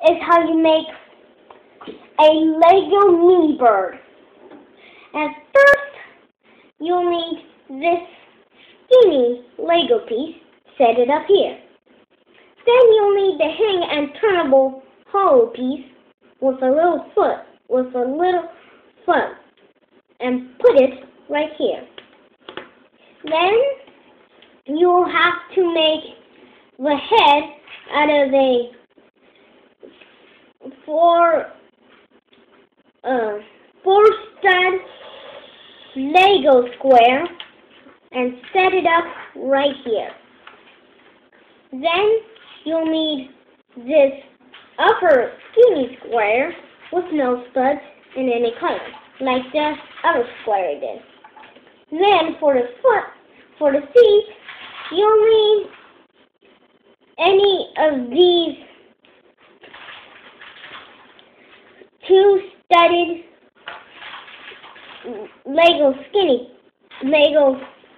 is how you make a Lego mini bird. At first, you'll need this skinny Lego piece. Set it up here. Then you'll need the hang and turnable hollow piece with a little foot, and put it right here. Then you'll have to make the head out of a four-stud Lego square and set it up right here. Then you'll need this upper skinny square with no studs in any color, like the other square did. Then for the feet, you'll need any of these two-studded Lego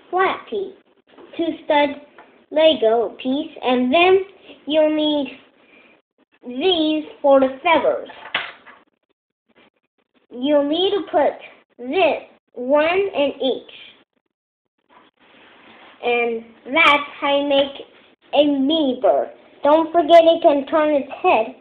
flat piece, two-stud Lego piece, and then you'll need these for the feathers. You'll need to put this one in each, and that's how you make a mini bird. Don't forget it can turn its head